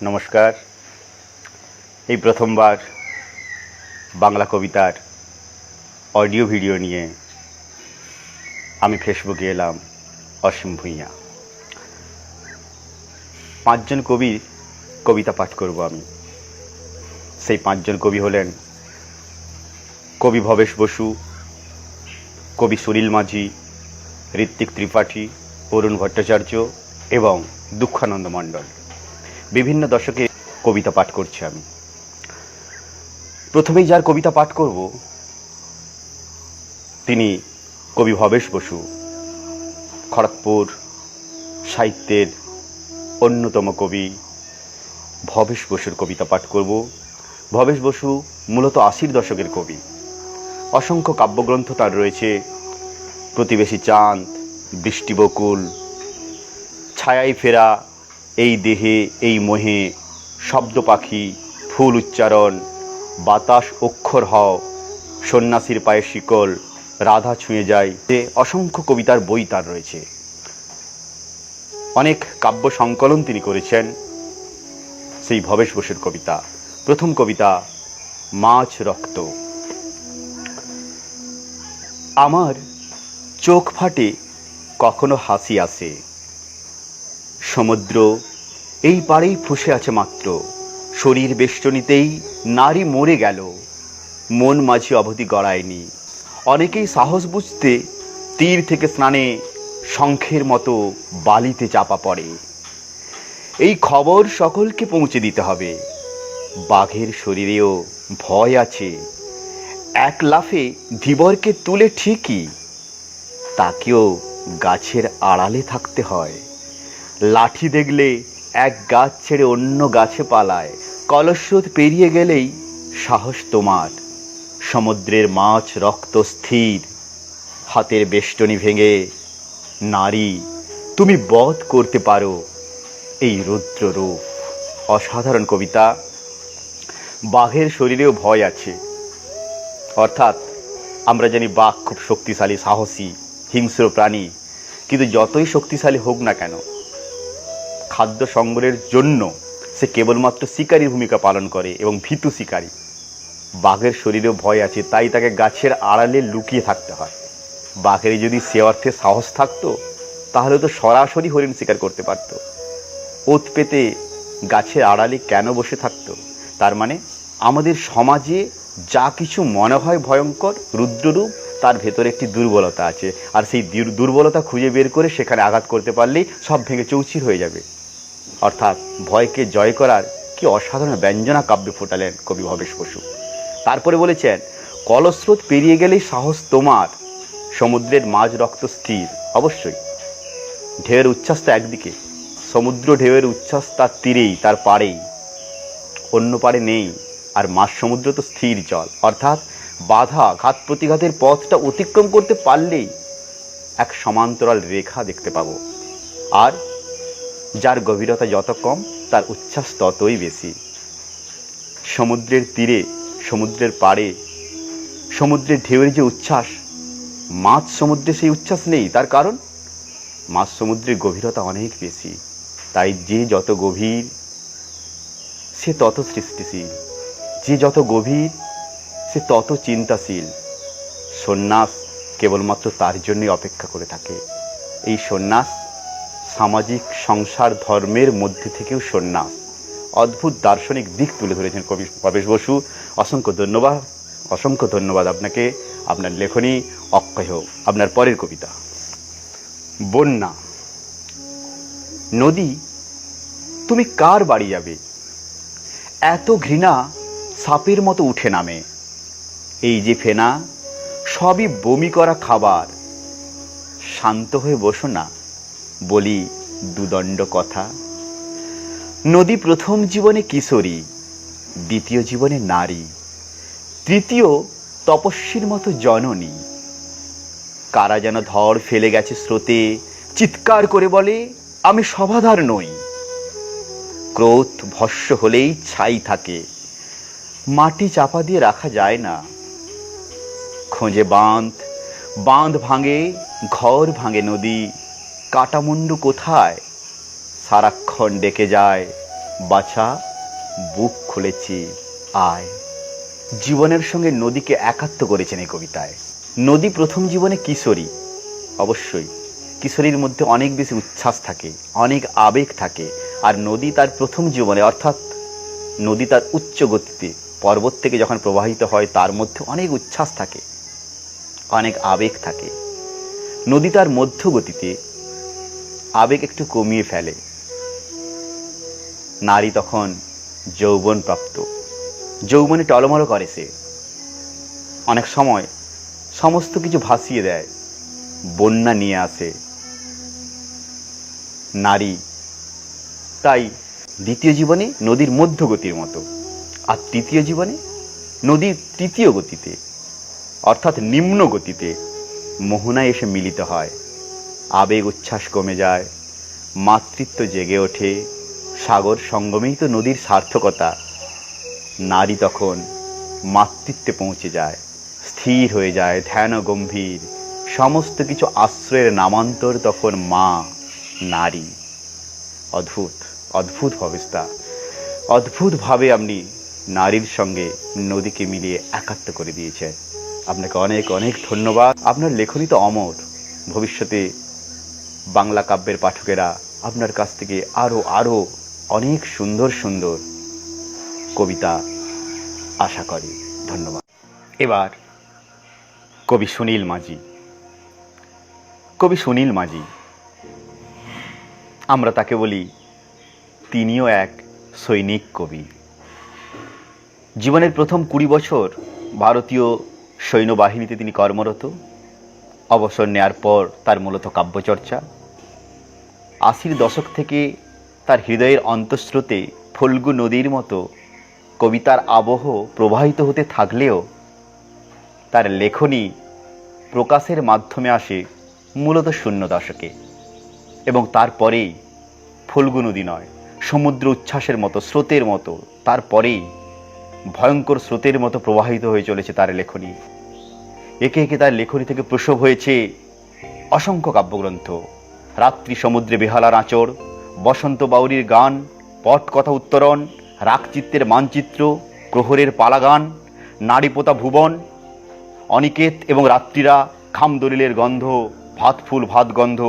নমস্কার। এই প্রথমবার বাংলা কবিতার অডিও ভিডিও নিয়ে আমি ফেসবুকে এলাম। অসীম ভূঁইয়া, 5 জন কবির কবিতা পাঠ করব আমি। সেই 5 জন কবি হলেন কবি ভবেশ বসু, কবি সুনীল মাঝি, ঋত্বিক ত্রিপাঠী, অরুণ ভট্টাচার্য এবং দুঃখানন্দ মণ্ডল। বিভিন্ন দশকে কবিতা পাঠ করছি আমি। প্রথমেই যার কবিতা পাঠ করব তিনি কবি ভবেশ বসু, খড়গপুর সাহিত্যের অন্যতম কবি ভবেশ বসুর কবিতা পাঠ করব। ভবেশ বসু মূলত 80-র দশকের কবি। অসংখ্য কাব্যগ্রন্থ তার রয়েছে। প্রতিবেশী চাঁদ, বৃষ্টিবকুল, ছায়ায় ফেরা, এই দেহে এই মোহে, শব্দ পাখি, ফুল উচ্চারণ, বাতাস অক্ষর হও, সন্ন্যাসীর পায়ে শিকল, রাধা ছুঁয়ে যায়, যে অসংখ্য কবিতার বই তার রয়েছে। অনেক কাব্য সংকলন তিনি করেছেন। সেই ভবেশ বসুর কবিতা। প্রথম কবিতা, মাছ রক্ত। আমার চোখ ফাটে কখনো হাসি আসে, সমুদ্র এই পাড়েই ফুঁসে আছে মাত্র, শরীর বেষ্টনীতেই নারী মরে গেল, মন মাঝে অবধি গড়ায়নি। অনেকেই সাহস বুঝতে তীর থেকে স্নানে শঙ্খের মতো বালিতে চাপা পড়ে। এই খবর সকলকে পৌঁছে দিতে হবে। বাঘের শরীরেও ভয় আছে, এক লাফে ধীবরকে তুলে ঠিকই, তাকেও গাছের আড়ালে থাকতে হয়। লাঠি দেখলে এক গাছ ছেড়ে অন্য গাছে পালায়, কলস্রোত পেরিয়ে গেলেই সাহস তোমার। সমুদ্রের মাছ রক্ত স্থির, হাতের বেষ্টনী ভেঙে নারী তুমি বধ করতে পারো এই রুদ্র রূপ। অসাধারণ কবিতা। বাঘের শরীরেও ভয় আছে, অর্থাৎ আমরা জানি বাঘ খুব শক্তিশালী, সাহসী, হিংস্র প্রাণী। কিন্তু যতই শক্তিশালী হোক না কেন, খাদ্য সংগ্রহের জন্য সে কেবলমাত্র শিকারীর ভূমিকা পালন করে এবং ভীতু শিকারী। বাঘের শরীরেও ভয় আছে, তাই তাকে গাছের আড়ালে লুকিয়ে থাকতে হয়। বাঘের যদি সে অর্থে সাহস থাকতো তাহলে তো সরাসরি হরিণ শিকার করতে পারত। ওত পেতে গাছের আড়ালে কেন বসে থাকতো? তার মানে আমাদের সমাজে যা কিছু মনে হয় ভয়ঙ্কর রুদ্ররূপ, তার ভেতরে একটি দুর্বলতা আছে। আর সেই দুর্বলতা খুঁজে বের করে সেখানে আঘাত করতে পারলেই সব ভেঙে চৌচির হয়ে যাবে। অর্থাৎ ভয়কে জয় করার কি অসাধারণ ব্যঞ্জনা কাব্যে ফোটালেন কবি ভবেশ বসু। তারপরে বলেছেন, কলস্রোত পেরিয়ে গেলেই সাহস তোমার, সমুদ্রের মাঝ রক্ত স্থির। অবশ্যই ঢেউয়ের উচ্ছ্বাস তো একদিকে, সমুদ্র ঢেউয়ের উচ্ছ্বাস তার তীরেই, তার পাড়েই, অন্য পাড়ে নেই। আর মাঝ সমুদ্র তো স্থির জল, অর্থাৎ বাধা ঘাত প্রতিঘাতের পথটা অতিক্রম করতে পারলেই এক সমান্তরাল রেখা দেখতে পাবো। আর যার গভীরতা যত কম তার উচ্ছ্বাস ততই বেশি। সমুদ্রের তীরে, সমুদ্রের পাড়ে, সমুদ্রের ঢেউয়ের যে উচ্ছ্বাস, মাঝ সমুদ্রে সেই উচ্ছ্বাস নেই। তার কারণ মাঝ সমুদ্রের গভীরতা অনেক বেশি। তাই যে যত গভীর সে তত সৃষ্টিশীল, যে যত গভীর সে তত চিন্তাশীল। সন্ন্যাস কেবলমাত্র তার জন্যই অপেক্ষা করে থাকে। এই সন্ন্যাস সামাজিক সংসার ধর্মের মধ্যে থেকেও সন্ন্যাস। অদ্ভুত দার্শনিক দিক তুলে ধরেছেন কবি ভবেশ বসু। অসংখ্য ধন্যবাদ, অসংখ্য ধন্যবাদ আপনাকে। আপনার লেখনী অক্ষয় হোক। আপনার পরের কবিতা, বন্যা। নদী তুমি কার বাড়ি যাবে? এত ঘৃণা সাপের মতো উঠে নামে। এই যে ফেনা, সবই বমি করা খাবার। শান্ত হয়ে বসো না, বলি দুদণ্ড কথা। নদী প্রথম জীবনে কিশোরী, দ্বিতীয় জীবনে নারী, তৃতীয় তপস্বীর মতো জননী। কারা যেন ধড় ফেলে গেছে স্রোতে, চিৎকার করে বলে আমি সভাধার নই। ক্রোধ ভস্ম হলেই ছাই থাকে, মাটি চাপা দিয়ে রাখা যায় না। খোঁজে বাঁধ, বাঁধ ভাঙে, ঘর ভাঙে নদী। কাটামুন্ডু কোথায়? সারাক্ষণ ডেকে যায় বাছা বুক খুলেছি আয়। জীবনের সঙ্গে নদীকে একাত্ম করেছেন এই কবিতায়। নদী প্রথম জীবনে কিশোরী, অবশ্যই কিশোরীর মধ্যে অনেক বেশি উচ্ছ্বাস থাকে, অনেক আবেগ থাকে। আর নদী তার প্রথম জীবনে, অর্থাৎ নদী তার উচ্চ গতিতে পর্বত থেকে যখন প্রবাহিত হয় তার মধ্যে অনেক উচ্ছ্বাস থাকে, অনেক আবেগ থাকে। নদী তার মধ্য গতিতে আবেগ একটু কমিয়ে ফেলে। নারী তখন যৌবন প্রাপ্ত, যৌবনে টলমল করে সে, অনেক সময় সমস্ত কিছু ভাসিয়ে দেয়, বন্যা নিয়ে আসে নারী। তাই দ্বিতীয় জীবনে নদীর মধ্য গতির মতো, আর তৃতীয় জীবনে নদীর তৃতীয় গতিতে অর্থাৎ নিম্ন গতিতে মোহনায় এসে মিলিত হয়। আবেগ উচ্ছ্বাস কমে যায়, মাতৃত্ব জেগে ওঠে। সাগর সঙ্গমেই তো নদীর সার্থকতা। নারী তখন মাতৃত্বে পৌঁছে যায়, স্থির হয়ে যায়, ধ্যান গম্ভীর, সমস্ত কিছু আশ্রয়ের নামান্তর তখন মা নারী। অদ্ভুত অদ্ভুত অবস্থা, অদ্ভুতভাবে আপনি নারীর সঙ্গে নদীকে মিলিয়ে একাত্ম করে দিয়েছেন। আপনাকে অনেক অনেক ধন্যবাদ। আপনার লেখনী তো অমর। ভবিষ্যতে বাংলা কাব্যের পাঠকেরা আপনার কাছ থেকে আরও আরও অনেক সুন্দর সুন্দর কবিতা আশা করি। ধন্যবাদ। এবার কবি সুনীল মাঝি। কবি সুনীল মাঝি, আমরা তাকে বলি তিনিও এক সৈনিক কবি। জীবনের প্রথম 20 বছর ভারতীয় সৈন্যবাহিনীতে তিনি কর্মরত। অবসর নেয়ার পর তার মূলত কাব্যচর্চা। 80-র দশক থেকে তার হৃদয়ের অন্তঃস্রোতে ফল্গু নদীর মতো কবিতার আবহ প্রবাহিত হতে থাকলেও তার লেখনী প্রকাশের মাধ্যমে আসে মূলত শূন্য দশকে। এবং তারপরেই ফল্গু নদী নয়, সমুদ্র উচ্ছ্বাসের মতো, স্রোতের মতো তারপরেই ভয়ঙ্কর স্রোতের মতো প্রবাহিত হয়ে চলেছে তার লেখনী। একে একে তার লেখনী থেকে প্রসব হয়েছে অসংখ্য কাব্যগ্রন্থ। রাত্রি সমুদ্রে বেহালার আঁচড়, বসন্ত বাউরির গান, পটকথা উত্তরণ, রাগচিত্তের মানচিত্র, প্রহরের পালাগান, নারীপোতা ভুবন, অনিকেত এবং রাত্রিরা, খামদলিলের গন্ধ, ভাতফুল ভাত গন্ধ,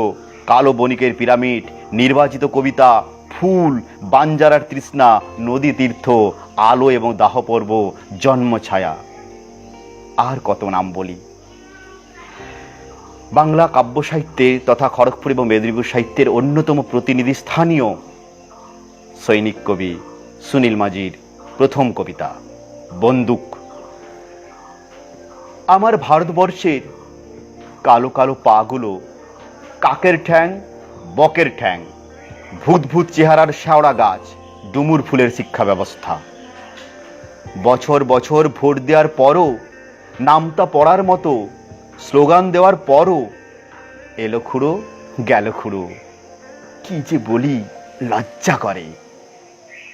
কালো বণিকের পিরামিড, নির্বাচিত কবিতা, ফুল, বাঞ্জারার তৃষ্ণা, নদী তীর্থ, আলো এবং দাহ পর্ব, জন্ম ছায়া, আর কত নাম বলি। বাংলা কাব্য সাহিত্যে তথা খড়গপুর এবং মেদিনীপুর সাহিত্যের অন্যতম প্রতিনিধি স্থানীয় সৈনিক কবি সুনীল মাঝির প্রথম কবিতা বন্দুক। আমার ভারতবর্ষের কালো কালো পাগুলো কাকের ঠ্যাং, বকের ঠ্যাং, ভূত ভূত চেহারার শেওড়া গাছ, ডুমুর ফুলের শিক্ষা ব্যবস্থা। বছর বছর ভোট দেওয়ার পরও, নামতা পড়ার মতো স্লোগান দেওয়ার পরও এলো খুঁড়ো গেল খুঁড়ো। কি যে বলি, লজ্জা করে।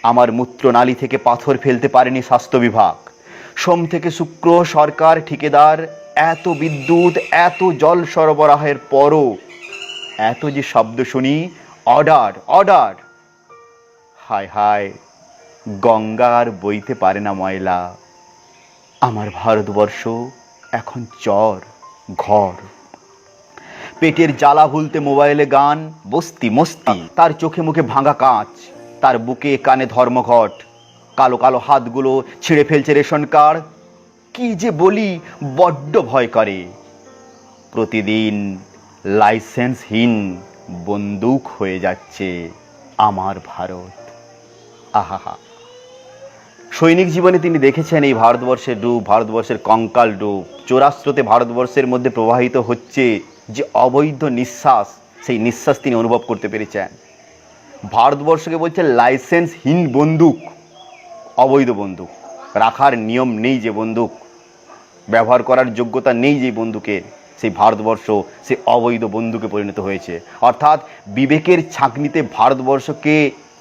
আমার মূত্রনালী থেকে পাথর ফেলতে পারেনি স্বাস্থ্য বিভাগ। সোম থেকে শুক্র সরকার ঠিকাদার, এত বিদ্যুৎ, এত জল সরবরাহের পরও এত যে শব্দ শুনি, অর্ডার অর্ডার। হায় হায়, গঙ্গা আর বইতে পারে না ময়লা। আমার ভারতবর্ষ এখন চর ঘর। পেটের জ্বালা ভুলতে মোবাইলে গান, বস্তি মস্তি, তার চোখে মুখে ভাঙা কাঁচ, তার বুকে কানে ধর্মঘট, কালো কালো হাতগুলো ছিঁড়ে ফেলছে রেশন কার্ড। কি যে বলি, বড্ড ভয় করে। প্রতিদিন লাইসেন্সহীন বন্দুক হয়ে যাচ্ছে আমার ভারত। আহা, সৈনিক জীবনে তিনি দেখেছেন এই ভারতবর্ষের রূপ, ভারতবর্ষের কঙ্কাল রূপ। চোরাস্রোতে ভারতবর্ষের মধ্যে প্রবাহিত হচ্ছে যে অবৈধ নিঃশ্বাস, সেই নিঃশ্বাস তিনি অনুভব করতে পেরেছেন। ভারতবর্ষকে বলছে লাইসেন্সহীন বন্দুক, অবৈধ বন্দুক। রাখার নিয়ম নেই যে বন্দুক, ব্যবহার করার যোগ্যতা নেই যে বন্দুকের, সেই ভারতবর্ষ সে অবৈধ বন্দুকে পরিণত হয়েছে। অর্থাৎ বিবেকের ছাঁকনিতে ভারতবর্ষকে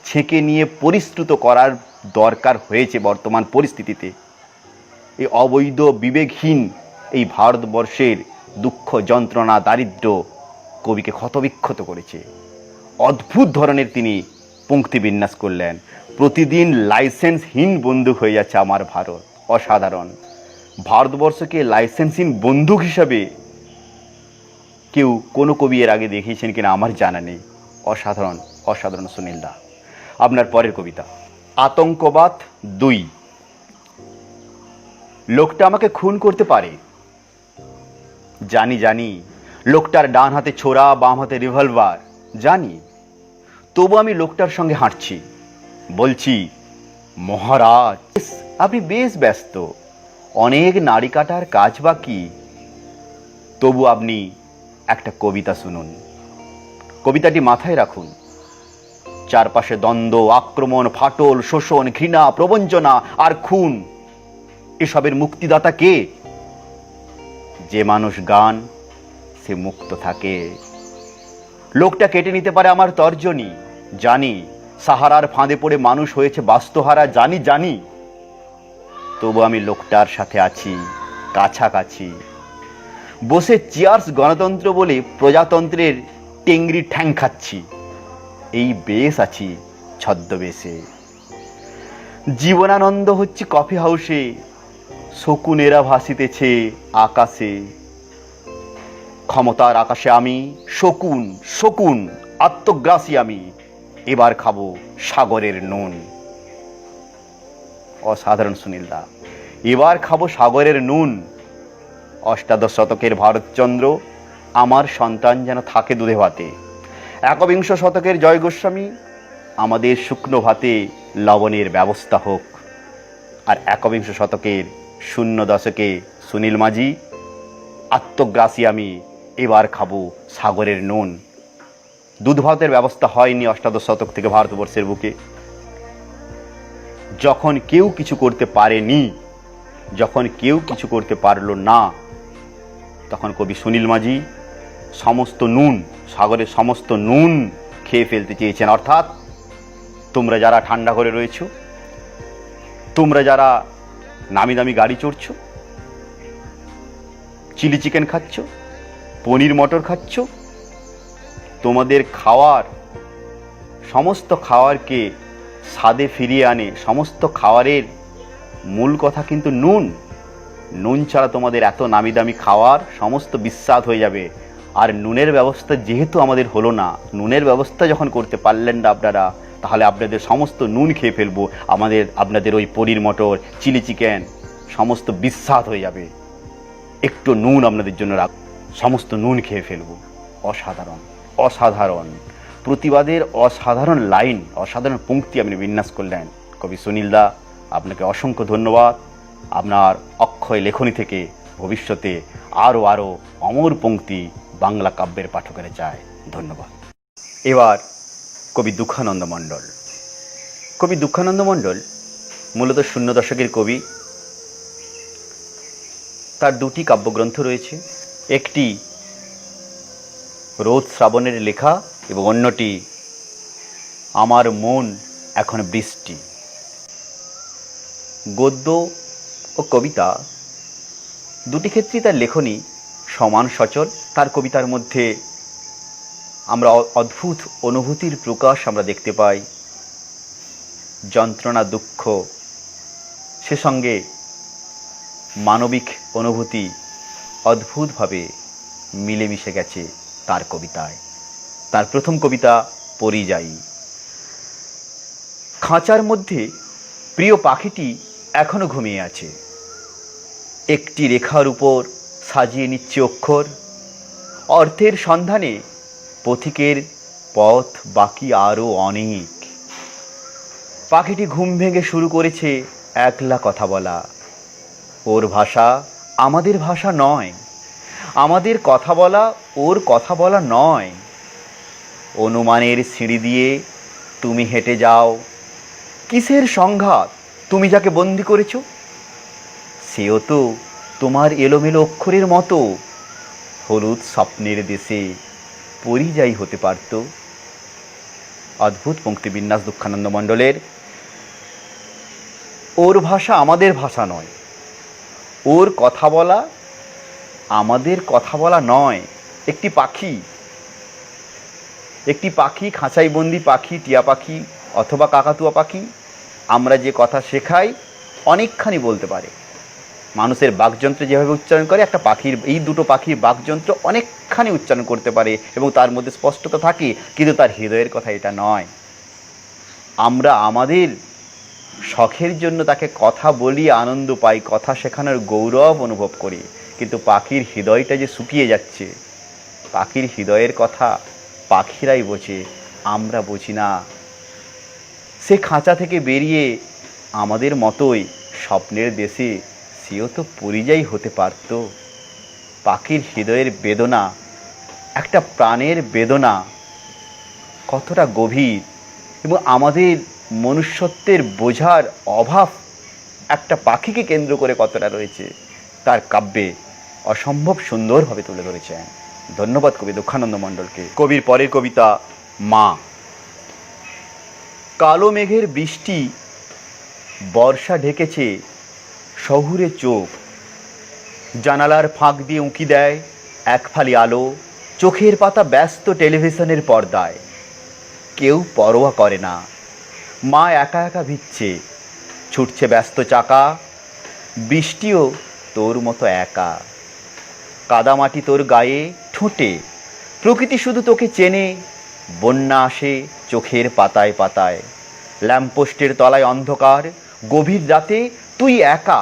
ছেঁকে নিয়ে পরিশ্রুত করার দরকার হয়েছে বর্তমান পরিস্থিতিতে। এই অবৈধ বিবেকহীন এই ভারতবর্ষের দুঃখ যন্ত্রণা দারিদ্র্য কবিকে ক্ষতবিক্ষত করেছে। অদ্ভুত ধরনের তিনি পঙ্ক্তি বিন্যাস করলেন, প্রতিদিন লাইসেন্সহীন বন্দুক হয়ে যাচ্ছে আমার ভারত। অসাধারণ। ভারতবর্ষকে লাইসেন্সহীন বন্দুক হিসাবে কেউ কোনো কবি এর আগে দেখিয়েছেন কিনা আমার জানা নেই। অসাধারণ, অসাধারণ সুনীল দা। আপনার পরের কবিতা আতঙ্কবাদ 2। লোকটা আমাকে খুন করতে পারে, জানি জানি। লোকটার ডান হাতে ছোরা, বাম হাতে রিভলভার, জানি। তবু আমি লোকটার সঙ্গে হাঁটছি, বলছি মহারাজ আপনি বেশ ব্যস্ত, অনেক নাড়ি কাটার কাজ বাকি। তবু আপনি একটা কবিতা শুনুন। কবিতাটি মাথায় রাখুন। চারপাশে দ্বন্দ্ব, আক্রমণ, ফাটল, শোষণ, ঘৃণা, প্রবঞ্চনা আর খুন, এসবের মুক্তিদাতা কে? যে মানুষ গান, সে মুক্ত থাকে। লোকটা কেটে নিতে পারে আমার তর্জনী, জানি। সাহারার ফাঁদে পড়ে মানুষ হয়েছে বাস্তুহারা, জানি জানি। তবু আমি লোকটার সাথে আছি, কাছাকাছি। বসে চিয়ার্স গণতন্ত্র বলে প্রজাতন্ত্রের টেংরি ঠ্যাং খাচ্ছি। এই বেশ আছি ছদ্মবেশে। জীবনানন্দ হচ্ছে কফি হাউসে, শকুনেরা ভাসিতেছে আকাশে। ক্ষমতার আকাশে আমি শকুন, শকুন আত্মগ্রাসী আমি। এবার খাবো সাগরের নুন। অসাধারণ সুনীল দা। এবার খাবো সাগরের নুন। অষ্টাদশ শতকের ভারতচন্দ্র, আমার সন্তান যেন থাকে দুধে ভাতে। একবিংশ শতকের জয় গোস্বামী, আমাদের শুকনো ভাতে লবণের ব্যবস্থা হোক। আর একবিংশ শতকের শূন্য দশকে সুনীল মাঝি, আত্মগ্রাসী আমি, এবার খাবো সাগরের নুন। দুধ ভাতের ব্যবস্থা হয়নি অষ্টাদশ শতক থেকে ভারতবর্ষের বুকে। যখন কেউ কিছু করতে পারেনি, যখন কেউ কিছু করতে পারল না, তখন কবি সুনীল মাঝি সমস্ত নুন, সাগরের সমস্ত নুন খেয়ে ফেলতে চেয়েছেন। অর্থাৎ তোমরা যারা ঠান্ডা করে রয়েছ, তোমরা যারা নামি দামি গাড়ি চড়ছ, চিলি চিকেন খাচ্ছ, পনির মটর খাচ্ছ, তোমাদের খাওয়ার সমস্ত খাওয়ারকে স্বাদে ফিরিয়ে আনে। সমস্ত খাওয়ারের মূল কথা কিন্তু নুন। নুন ছাড়া তোমাদের এত নামি দামি খাওয়ার সমস্ত বিস্বাদ হয়ে যাবে। আর নুনের ব্যবস্থা যেহেতু আমাদের হলো না, নুনের ব্যবস্থা যখন করতে পারলেন না আপনারা, তাহলে আপনাদের সমস্ত নুন খেয়ে ফেলবো। আপনাদের ওই পনির মটর, চিলি চিকেন সমস্ত বিস্বাদ হয়ে যাবে। একটু নুন আপনাদের জন্য রাখ, সমস্ত নুন খেয়ে ফেলবো। অসাধারণ, অসাধারণ প্রতিবাদের অসাধারণ লাইন, অসাধারণ পংক্তি আপনি বিন্যাস করলেন কবি সুনীল দা। আপনাকে অসংখ্য ধন্যবাদ। আপনার অক্ষয় লেখনী থেকে ভবিষ্যতে আরও আরও অমর পংক্তি বাংলা কাব্যের পাঠকেরা চায়। ধন্যবাদ। এবার কবি দুঃখানন্দ মণ্ডল। কবি দুঃখানন্দ মণ্ডল মূলত শূন্য দশকের কবি। তার দুটি কাব্যগ্রন্থ রয়েছে, একটি রোদ শ্রাবণের লেখা এবং অন্যটি আমার মন এখন বৃষ্টি। গদ্য ও কবিতা দুটি ক্ষেত্রেই তার লেখনী সমান সচল। তার কবিতার মধ্যে আমরা অদ্ভুত অনুভূতির প্রকাশ আমরা দেখতে পাই। যন্ত্রণা, দুঃখ, সে সঙ্গে মানবিক অনুভূতি অদ্ভুতভাবে মিলেমিশে গেছে তার কবিতায়। তার প্রথম কবিতা পরিযায়ী। খাঁচার মধ্যে প্রিয় পাখিটি এখনো ঘুমিয়ে আছে। একটি রেখার উপর সাজিয়ে নিচ্ছে অক্ষর। অর্থের সন্ধানে পথিকের পথ বাকি আরও অনেক। পাখিটি ঘুম ভেঙে শুরু করেছে একলা কথা বলা। ওর ভাষা আমাদের ভাষা নয়, আমাদের কথা বলা ওর কথা বলা নয়। অনুমানের সিঁড়ি দিয়ে তুমি হেঁটে যাও। কিসের সংঘাত তুমি যাকে বন্দি করেছ? সেও তো তোমার এলোমেলো অক্ষরের মতো। হলুদ স্বপ্নের দেশে পরিযায়ী হতে পারত। অদ্ভুত পংক্তিবিন্যাস দুঃখানন্দ মণ্ডলের। ওর ভাষা আমাদের ভাষা নয়, ওর কথা বলা আমাদের কথা বলা নয়। একটি পাখি খাঁচাই বন্দি পাখি, টিয়া পাখি অথবা কাকাতুয়া পাখি, আমরা যে কথা শেখাই অনেকখানি বলতে পারে। মানুষের বাকযন্ত্র যেভাবে উচ্চারণ করে, একটা পাখির, এই দুটো পাখির বাকযন্ত্র অনেকখানি উচ্চারণ করতে পারে এবং তার মধ্যে স্পষ্টতা থাকে, কিন্তু তার হৃদয়ের কথা এটা নয়। আমরা আমাদের শখের জন্য তাকে কথা বলি, আনন্দ পাই, কথা শেখানোর গৌরব অনুভব করি, কিন্তু পাখির হৃদয়টা যে শুকিয়ে যাচ্ছে, পাখির হৃদয়ের কথা পাখিরাই বোঝে, আমরা বুঝি না। সে খাঁচা থেকে বেরিয়ে আমাদের মতোই স্বপ্নের দেশে সেও তো পরিযায়ী হতে পারত। পাখির হৃদয়ের বেদনা, একটা প্রাণের বেদনা কতটা গভীর, এবং আমাদের মনুষ্যত্বের বোঝার অভাব একটা পাখিকে কেন্দ্র করে কতটা রয়েছে, তার কাব্যে অসম্ভব সুন্দরভাবে তুলে ধরেছেন। ধন্যবাদ কবি দুঃখানন্দ মণ্ডলকে। কবির পরের কবিতা মা। কালো মেঘের বৃষ্টি বর্ষা ঢেকেছে শহুরে চোখ, জানালার ফাঁক দিয়ে উঁকি দেয় এক ফালি আলো, চোখের পাতা ব্যস্ত টেলিভিশনের পর্দায়। কেউ পরোয়া করে না, মা একা একা ভিজছে, ছুটছে ব্যস্ত চাকা, বৃষ্টিও তোর মতো একা। কাদামাটি তোর গায়ে ঠোঁটে, প্রকৃতি শুধু তোকে চেনে, বন্যা আসে চোখের পাতায় পাতায়। ল্যাম্পপোস্টের তলায় অন্ধকার, গভীর রাতে তুই একা।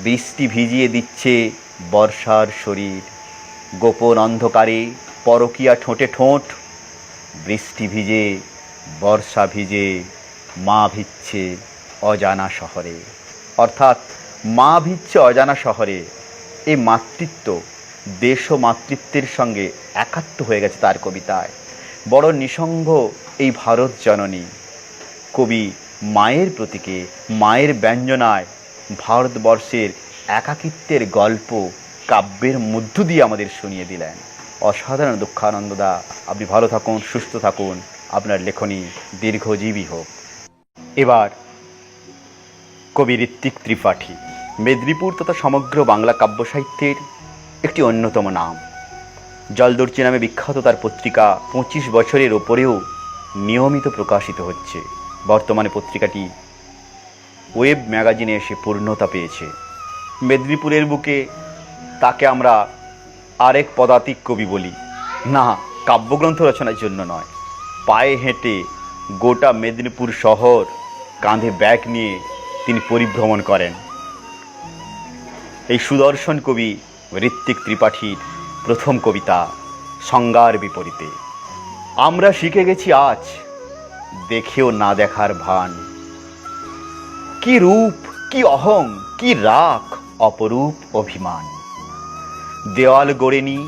বৃষ্টি ভিজিয়ে দিচ্ছে বর্ষার শরীর, গোপন অন্ধকারে পরকীয়া ঠোঁটে ঠোঁট। বৃষ্টি ভিজে, বর্ষা ভিজে, মা ভিজছে অজানা শহরে। অর্থাৎ মা ভিজছে অজানা শহরে। এই মাতৃত্ব, দেশ ও মাতৃত্বের সঙ্গে একাত্ম হয়ে গেছে তার কবিতায়। বড় নিঃসঙ্গ এই ভারত জননী। কবি মায়ের প্রতীকে, মায়ের ব্যঞ্জনায় ভারতবর্ষের একাকিত্বের গল্প কাব্যের মধ্য দিয়ে আমাদের শুনিয়ে দিলেন। অসাধারণ দুঃখানন্দদা, আপনি ভালো থাকুন, সুস্থ থাকুন, আপনার লেখনী দীর্ঘজীবী হোক। এবার কবি ঋত্বিক ত্রিপাঠী, মেদিনীপুর তথা সমগ্র বাংলা কাব্য সাহিত্যের একটি অন্যতম নাম। জলদর্চি নামে বিখ্যাত তার পত্রিকা 25 বছরের ওপরেও নিয়মিত প্রকাশিত হচ্ছে। বর্তমানে পত্রিকাটি ওয়েব ম্যাগাজিনে এসে পূর্ণতা পেয়েছে। মেদিনীপুরের বুকে তাকে আমরা আরেক পদাতিক কবি বলি। না, কাব্যগ্রন্থ রচনার জন্য নয়, পায়ে হেঁটে গোটা মেদিনীপুর শহর কাঁধে ব্যাগ নিয়ে তিনি পরিভ্রমণ করেন। এই সুদর্শন কবি ঋত্বিক ত্রিপাঠীর প্রথম কবিতা সংজ্ঞার বিপরীতে। আমরা শিখে গেছি আজ দেখেও না দেখার ভান, কি রূপ, কি অহং, কি রাগ, অপরূপ অভিমান। দেওয়াল গড়েনি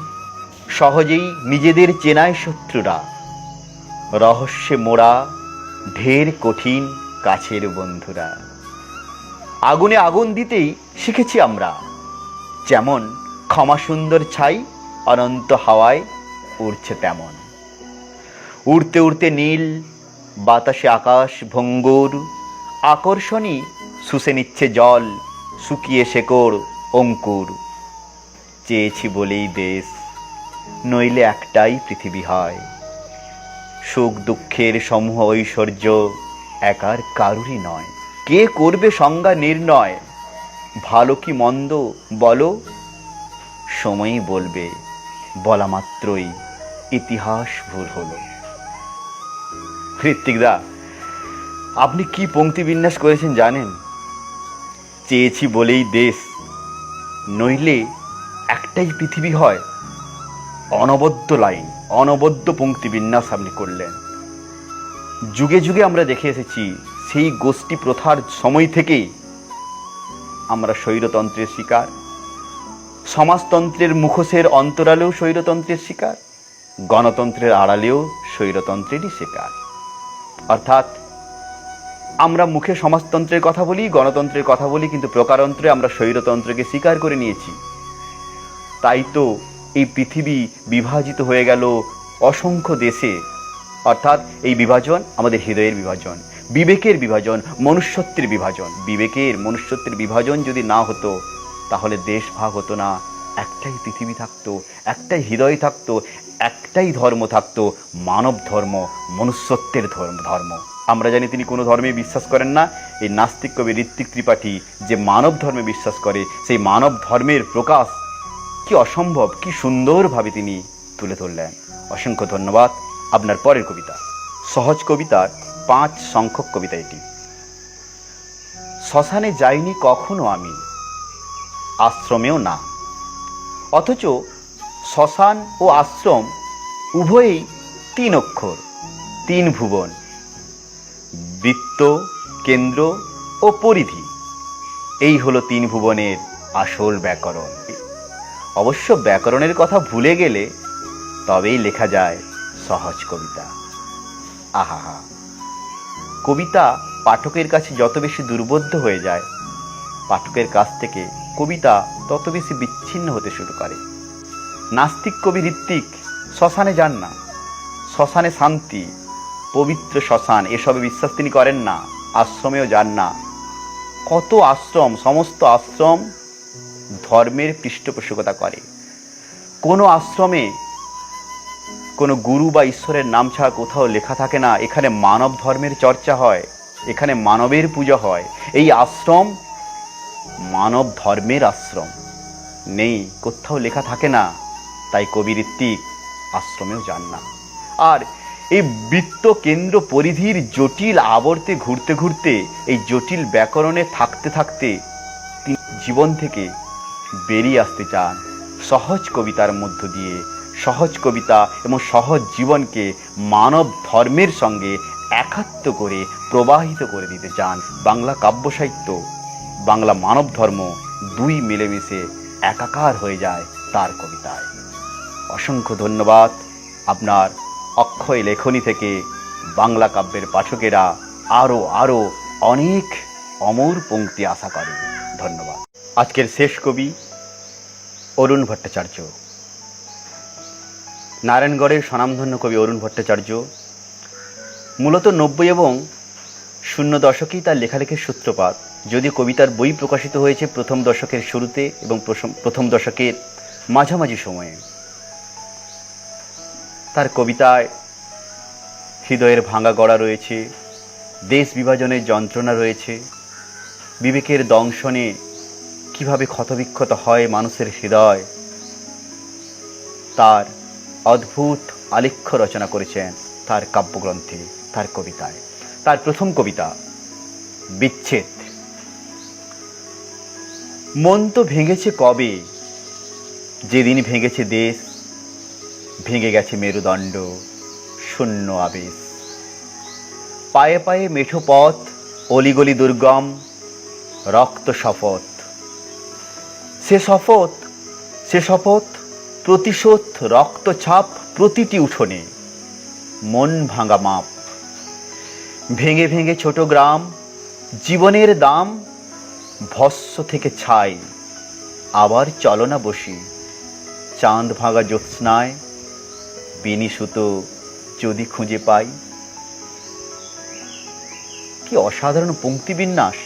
সহজেই নিজেদের চেনায় শত্রুরা, রহস্যে মোড়া ঢের কঠিন কাছের বন্ধুরা। আগুনে আগুন দিতেই শিখেছি আমরা, যেমন ক্ষমা সুন্দর ছাই অনন্ত হাওয়ায় উড়ছে তেমন। উড়তে উড়তে নীল বাতাসে আকাশ ভঙ্গুর, আকর্ষণী শুষে নিচ্ছে জল, শুকিয়ে শেকড় অঙ্কুর। চেয়েছি বলেই দেশ, নইলে একটাই পৃথিবী হয়। সুখ দুঃখের সমূহ ঐশ্বর্য একার কারুরই নয়। কে করবে সংজ্ঞা নির্ণয়, ভালো কি মন্দ বলো, সময়ই বলবে, বলা মাত্রই ইতিহাস ভুল হলো। ঋত্বিকদা, আপনি কি পংক্তি বিন্যাস করেছেন জানেন? চেয়েছি বলেই দেশ, নইলে একটাই পৃথিবী হয়। অনবদ্য লাইন, অনবদ্য পংক্তি বিন্যাস আপনি করলেন। যুগে যুগে আমরা দেখে এসেছি, সেই গোষ্ঠী প্রথার সময় থেকেই আমরা স্বৈরতন্ত্রের শিকার। সমাজতন্ত্রের মুখোশের অন্তরালেও স্বৈরতন্ত্রের শিকার, গণতন্ত্রের আড়ালেও স্বৈরতন্ত্রেরই শিকার। অর্থাৎ আমরা মুখে সমাজতন্ত্রের কথা বলি, গণতন্ত্রের কথা বলি, কিন্তু প্রকারান্তরে আমরা স্বৈরতন্ত্রকে স্বীকার করে নিয়েছি। তাই তো এই পৃথিবী বিভাজিত হয়ে গেল অসংখ্য দেশে। অর্থাৎ এই বিভাজন আমাদের হৃদয়ের বিভাজন, বিবেকের বিভাজন, মনুষ্যত্বের বিভাজন। বিবেকের, মনুষ্যত্বের বিভাজন যদি না হতো, তাহলে দেশ ভাগ হতো না। একটাই পৃথিবী থাকতো, একটাই হৃদয় থাকতো, একটাই ধর্ম থাকতো, মানব ধর্ম, মনুষ্যত্বের ধর্ম। আমরা জানি তিনি কোনো ধর্মে বিশ্বাস করেন না। এই নাস্তিক কবি ঋত্বিক ত্রিপাঠী যে মানব ধর্মে বিশ্বাস করে, সেই মানব ধর্মের প্রকাশ কি অসম্ভব, কি সুন্দরভাবে তিনি তুলে ধরলেন। অসংখ্য ধন্যবাদ। আপনার পরের কবিতা, সহজ কবিতার 5 সংখ্যক কবিতা এটি। শ্মশানে যাইনি কখনো আমি, আশ্রমেও না, অথচ শ্মশান ও আশ্রম উভয়েই 3 অক্ষর, 3 ভুবন, বৃত্ত, কেন্দ্র ও পরিধি। এই হলো 3 ভুবনের আসল ব্যাকরণ। অবশ্য ব্যাকরণের কথা ভুলে গেলে তবেই লেখা যায় সহজ কবিতা। আহা, কবিতা পাঠকের কাছে যত বেশি দুর্বোধ্য হয়ে যায়, পাঠকের কাছ থেকে কবিতা তত বেশি বিচ্ছিন্ন হতে শুরু করে। নাস্তিক কবি ঋত্বিক শ্মশানে যান না, শ্মশানে শান্তি, পবিত্র শ্মশান এসবে বিশ্বাস তিনি করেন না, আশ্রমেও যান না। কত আশ্রম, সমস্ত আশ্রম ধর্মের পৃষ্ঠপোষকতা করে। কোনো আশ্রমে কোনো গুরু বা ঈশ্বরের নাম ছাড়া কোথাও লেখা থাকে না এখানে মানব ধর্মের চর্চা হয়, এখানে মানবের পূজা হয়। এই আশ্রম মানব ধর্মের আশ্রম নেই, কোথাও লেখা থাকে না। তাই কবি ঋত্বিক আশ্রমেও যান না। আর এই বৃত্ত, কেন্দ্র, পরিধির জটিল আবর্তে ঘুরতে ঘুরতে, এই জটিল ব্যাকরণে থাকতে থাকতে তিনি জীবন থেকে বেরিয়ে আসতে চান সহজ কবিতার মধ্য দিয়ে। সহজ কবিতা এবং সহজ জীবনকে মানব ধর্মের সঙ্গে একাত্ম করে প্রবাহিত করে দিতে চান। বাংলা কাব্য সাহিত্য, বাংলা মানব ধর্ম দুই মিলেমিশে একাকার হয়ে যায় তার কবিতায়। অসংখ্য ধন্যবাদ। আপনার অক্ষয় লেখনী থেকে বাংলা কাব্যের পাঠকেরা আরও অনেক অমর পংক্তি আশা করে। ধন্যবাদ। আজকের শেষ কবি অরুণ ভট্টাচার্য। নারায়ণগড়ের স্বনামধন্য কবি অরুণ ভট্টাচার্য মূলত 90 এবং 00 দশকেই তার লেখালেখির সূত্রপাত। যদিও কবিতার বই প্রকাশিত হয়েছে প্রথম দশকের শুরুতে এবং প্রথম দশকের মাঝামাঝি সময়ে। তার কবিতায় হৃদয়ের ভাঙা গড়া রয়েছে, দেশ বিভাজনের যন্ত্রণা রয়েছে, বিবেকের দংশনে কিভাবে ক্ষতবিক্ষত হয় মানুষের হৃদয়, তার অদ্ভুত আলেখ্য রচনা করেছেন তার কাব্যগ্রন্থে, তার কবিতায়। তার প্রথম কবিতা বিচ্ছেদ। মন তো ভেঙেছে কবে, যেদিন ভেঙেছে দেশ, ভেঙে গেছে মেরুদণ্ড, শূন্য আবেশ। পায়ে পায়ে মেঠো পথ, অলিগলি দুর্গম, রক্ত শপথ। সে শপথ প্রতিশোধ, রক্তছাপ প্রতিটি উঠোনে, মন ভাঙা মাপ। ভেঙে ভেঙে ছোট গ্রাম, জীবনের দাম, ভস্ম থেকে ছাই। আবার চলো না বসি, চাঁদ ভাঙা জ্যোৎস্নায়, বেনি সুতো যদি খুঁজে পাই। কি অসাধারণ পংক্তিবিন্যাস!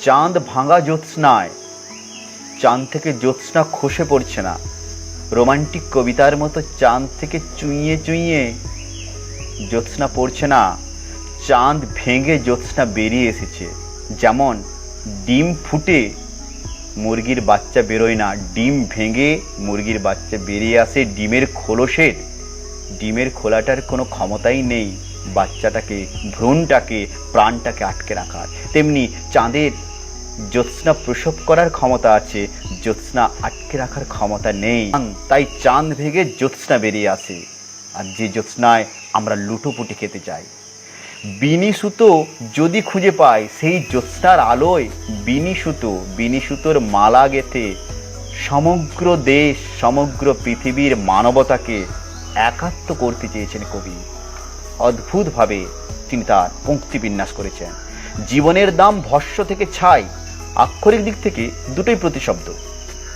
চাঁদ ভাঙা জ্যোৎস্নায়, চাঁদ থেকে জ্যোৎস্না খসে পড়ছে না, রোমান্টিক কবিতার মতো চাঁদ থেকে চুইয়ে চুইয়ে জ্যোৎস্না পড়ছে না, চাঁদ ভেঙে জ্যোৎস্না বেরিয়ে এসেছে। যেমন ডিম ফুটে মুরগির বাচ্চা বেরোয় না, ডিম ভেঙে মুরগির বাচ্চা বেরিয়ে আসে। ডিমের খোলাটার কোনো ক্ষমতাই নেই বাচ্চাটাকে, ভ্রূণটাকে, প্রাণটাকে আটকে রাখার। তেমনি চাঁদের জ্যোৎস্না প্রসব করার ক্ষমতা আছে, জ্যোৎস্না আটকে রাখার ক্ষমতা নেই। তাই চাঁদ ভেঙে জ্যোৎস্না বেরিয়ে আসে, আর যে জ্যোৎস্নায় আমরা লুটোপুটি খেতে চাই। বিনি সুতো যদি খুঁজে পাই, সেই জ্যোৎস্নার আলোয় বিনি সুতোর মালা গেঁথে সমগ্র দেশ, সমগ্র পৃথিবীর মানবতাকে একাত্ম করতে চেয়েছেন কবি। অদ্ভুতভাবে তিনি তার পংক্তি বিন্যাস করেছেন। জীবনের দাম ভস্ম থেকে ছাই, আক্ষরিক দিক থেকে দুটোই প্রতিশব্দ,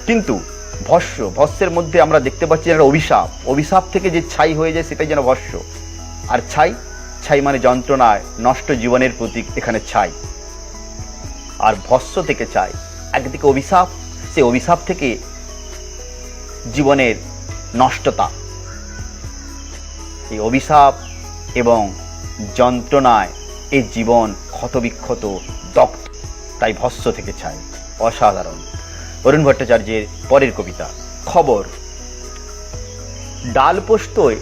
কিন্তু ভস্মের মধ্যে আমরা দেখতে পাচ্ছি একটা অভিশাপ থেকে যে ছাই হয়ে যায় সেটাই যেন ভস্ম। আর ছাই মানে যন্ত্রণায় নষ্ট জীবনের প্রতীক, এখানে ছাই। আর ভস্ম থেকে ছাই, একদিকে অভিশাপ, সেই অভিশাপ থেকে জীবনের নষ্টতা। এই অভিশাপ এবং যন্ত্রণায় এই জীবন ক্ষতবিক্ষত, দগ্ধ, তাই ভস্ম থেকে চাই। অসাধারণ। অরুণ ভট্টাচার্যের পরের কবিতা, খবর। ডাল পোস্তয়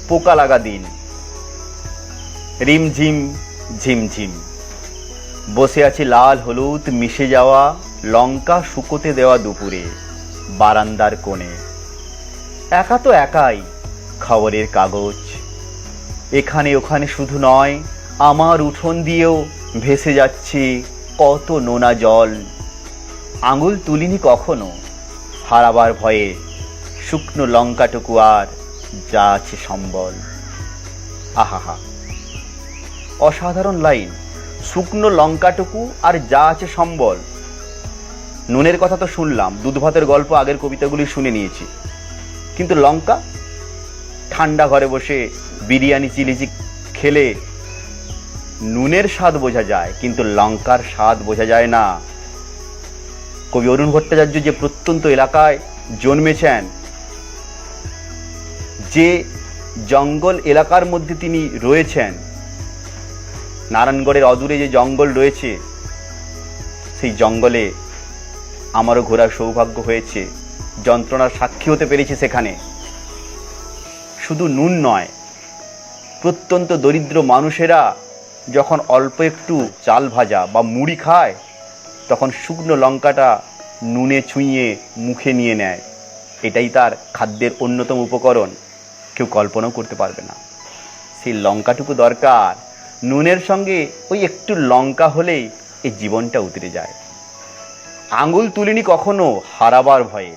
পোকা লাগা দিন, রিমঝিম ঝিমঝিম, বসে আছি লাল হলুদ মিশে যাওয়া লঙ্কা শুকোতে দেওয়া দুপুরে বারান্দার কোণে। একা তো একাই খবরের কাগজ, এখানে ওখানে শুধু নয়, আমার উঠোন দিয়েও ভেসে যাচ্ছে কত নোনা জল। আঙুল তুলিনি কখনো হারাবার ভয়ে, শুকনো লঙ্কাটুকু আর যা আছে সম্বল। আহাহা, অসাধারণ লাইন। শুকনো লঙ্কাটুকু আর যা আছে সম্বল। নুনের কথা তো শুনলাম, দুধ ভাতের গল্প আগের কবিতাগুলি শুনে নিয়েছি, কিন্তু লঙ্কা? ঠান্ডা ঘরে বসে বিরিয়ানি চিলি খেলে নুনের স্বাদ বোঝা যায়, কিন্তু লঙ্কার স্বাদ বোঝা যায় না। কবি অরুণ ভট্টাচার্য যে প্রত্যন্ত এলাকায় জন্মেছেন, যে জঙ্গল এলাকার মধ্যে তিনি রয়েছেন, নারায়ণগড়ের অদূরে যে জঙ্গল রয়েছে, সেই জঙ্গলে আমারও ঘোরার সৌভাগ্য হয়েছে, যন্ত্রণার সাক্ষী হতে পেরেছি সেখানে। শুধু নুন নয়, প্রত্যন্ত দরিদ্র মানুষেরা যখন অল্প একটু চাল ভাজা বা মুড়ি খায়, তখন শুকনো লঙ্কাটা নুনে ছুঁয়ে মুখে নিয়ে নেয়। এটাই তার খাদ্যের অন্যতম উপকরণ, কেউ কল্পনাও করতে পারবে না। সেই লঙ্কাটুকু দরকার। নুনের সঙ্গে ওই একটু লঙ্কা হলেই এই জীবনটা উতরে যায়। আঙুল তুলিনি কখনো হারাবার ভয়ে,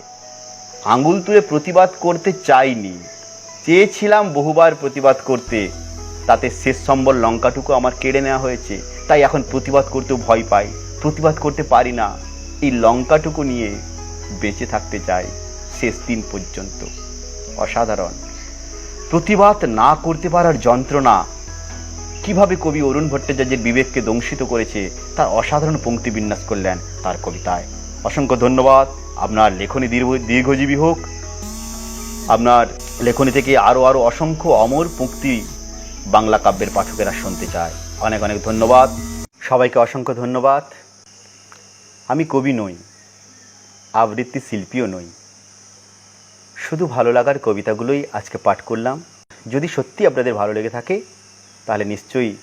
আঙুল তুলে প্রতিবাদ করতে চাইনি, চেয়েছিলাম বহুবার প্রতিবাদ করতে, তাতে শেষ সম্বল লঙ্কাটুকু আমার কেড়ে নেওয়া হয়েছে। তাই এখন প্রতিবাদ করতেও ভয় পাই, প্রতিবাদ করতে পারি না। এই লঙ্কাটুকু নিয়ে বেঁচে থাকতে চাই শেষ দিন পর্যন্ত। অসাধারণ। প্রতিবাদ না করতে পারার যন্ত্রণা কিভাবে কবি অরুণ ভট্টাচার্যের বিবেককে দংশিত করেছে, তার অসাধারণ পংক্তি বিন্যাস করলেন তার কবিতায়। অসংখ্য ধন্যবাদ। আপনার লেখনী দীর্ঘজীবী হোক। আপনার লেখনী থেকে আরও অসংখ্য অমর পংক্তি বাংলা কাব্যের পাঠকেরা শুনতে চায়। অনেক অনেক ধন্যবাদ সবাইকে। অসংখ্য ধন্যবাদ। আমি কবি নই, আবৃত্তি শিল্পীও নই, শুধু ভালো লাগার কবিতাগুলোই আজকে পাঠ করলাম। যদি সত্যি আপনাদের ভালো লেগে থাকে, তাহলে নিশ্চয়ই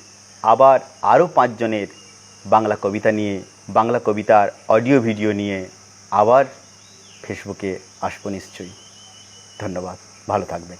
আবার আরও 5 জনের বাংলা কবিতা নিয়ে, বাংলা কবিতার অডিও ভিডিও নিয়ে আবার ফেসবুকে আসবো নিশ্চয়ই। ধন্যবাদ, ভালো থাকবেন।